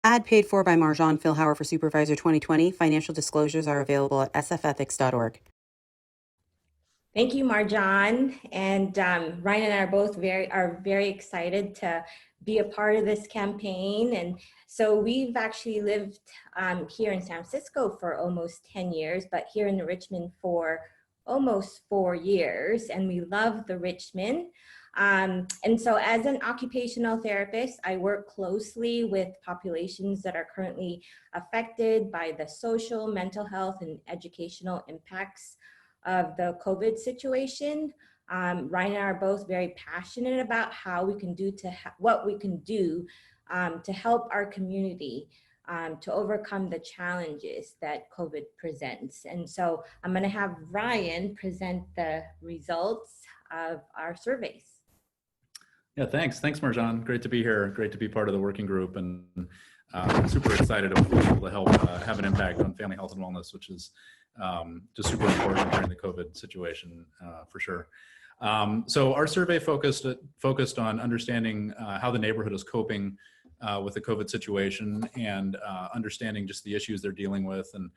Ad paid for by Marjan Philhour for Supervisor 2020. Financial disclosures are available at sfethics.org. Thank you, Marjan. And Ryan and I are both very excited to be a part of this campaign. And so we've actually lived here in San Francisco for almost 10 years, but here in Richmond for almost 4 years. And we love the Richmond. And so as an occupational therapist, I work closely with populations that are currently affected by the social, mental health, and educational impacts of the COVID situation. Ryan and I are both very passionate about how we can do what we can do to help our community to overcome the challenges that COVID presents. And so I'm going to have Ryan present the results of our surveys. Yeah, thanks, Marjan. Great to be here. Great to be part of the working group, and super excited to be able to help have an impact on family health and wellness, which is just super important during the COVID situation, for sure. So our survey focused on understanding how the neighborhood is coping with the COVID situation, and understanding just the issues they're dealing with, and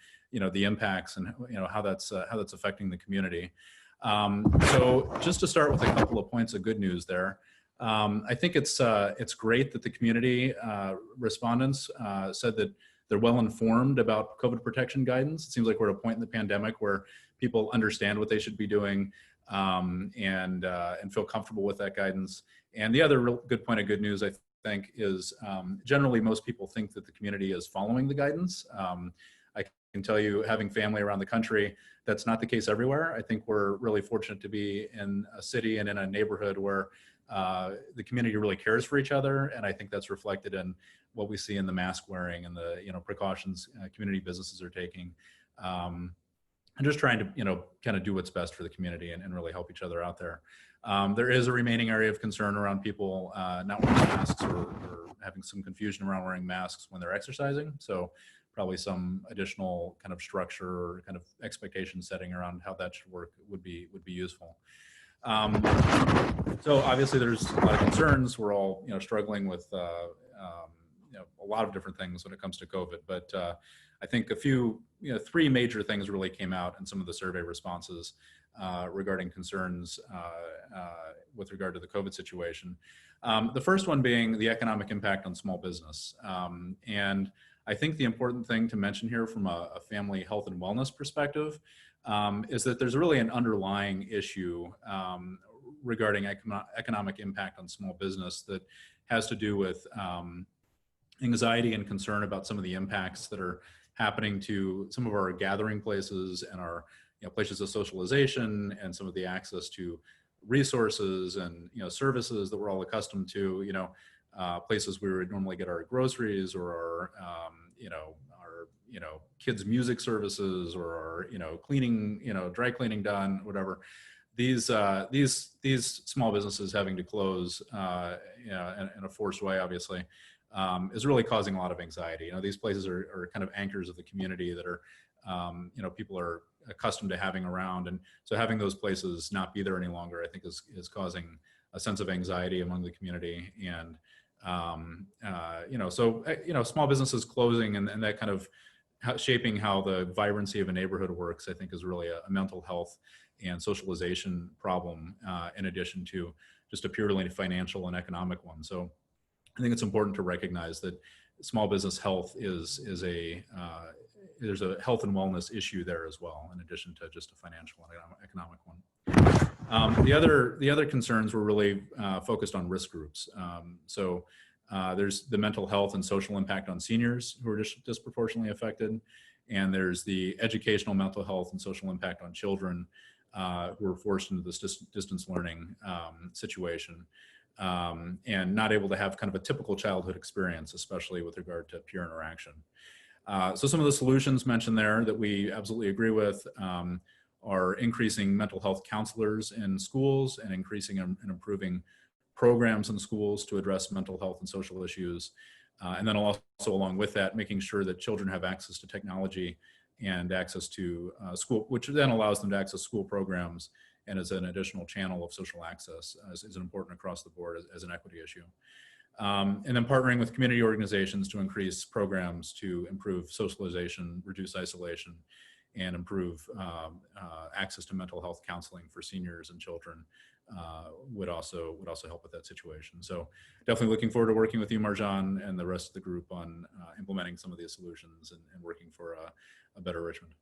the impacts, and how that's affecting the community. So just to start with a couple of points of good news there. I think it's great that the community respondents said that they're well informed about COVID protection guidance. It seems like we're at a point in the pandemic where people understand what they should be doing, and feel comfortable with that guidance. And the other real good point of good news, I think, is generally most people think that the community is following the guidance. I can tell you, having family around the country, that's not the case everywhere. I think we're really fortunate to be in a city and in a neighborhood where the community really cares for each other, and I think that's reflected in what we see in the mask wearing and the precautions community businesses are taking, and just trying to kind of do what's best for the community, and really help each other out there. There is a remaining area of concern around people not wearing masks, or having some confusion around wearing masks when they're exercising. So probably some additional kind of structure or kind of expectation setting around how that should work would be useful. So obviously there's a lot of concerns. We're all struggling with a lot of different things when it comes to COVID, but I think a few, three major things really came out in some of the survey responses regarding concerns with regard to the COVID situation. The first one being the economic impact on small business. And I think the important thing to mention here from a family health and wellness perspective is that there's really an underlying issue regarding economic impact on small business that has to do with anxiety and concern about some of the impacts that are happening to some of our gathering places and our places of socialization, and some of the access to resources and services that we're all accustomed to, places we would normally get our groceries, or our kids' music services, or our cleaning, dry cleaning done, whatever. These small businesses having to close in a forced way, obviously, is really causing a lot of anxiety. These places are kind of anchors of the community that are people are accustomed to having around, and so having those places not be there any longer, I think, is causing a sense of anxiety among the community. And small businesses closing, and that kind of shaping how the vibrancy of a neighborhood works, I think, is really a mental health and socialization problem, in addition to just a purely financial and economic one. So I think it's important to recognize that small business health there's a health and wellness issue there as well, in addition to just a financial and economic one. The other concerns were really focused on risk groups. There's the mental health and social impact on seniors who are disproportionately affected, and there's the educational mental health and social impact on children who are forced into this distance learning situation, and not able to have kind of a typical childhood experience, especially with regard to peer interaction. So some of the solutions mentioned there that we absolutely agree with are increasing mental health counselors in schools, and increasing and improving programs in schools to address mental health and social issues. And then also, along with that, making sure that children have access to technology and access to school, which then allows them to access school programs, and as an additional channel of social access is important across the board as an equity issue. And then partnering with community organizations to increase programs to improve socialization, reduce isolation, and improve access to mental health counseling for seniors and children would also help with that situation. So definitely looking forward to working with you, Marjan, and the rest of the group on implementing some of these solutions and working for a better Richmond.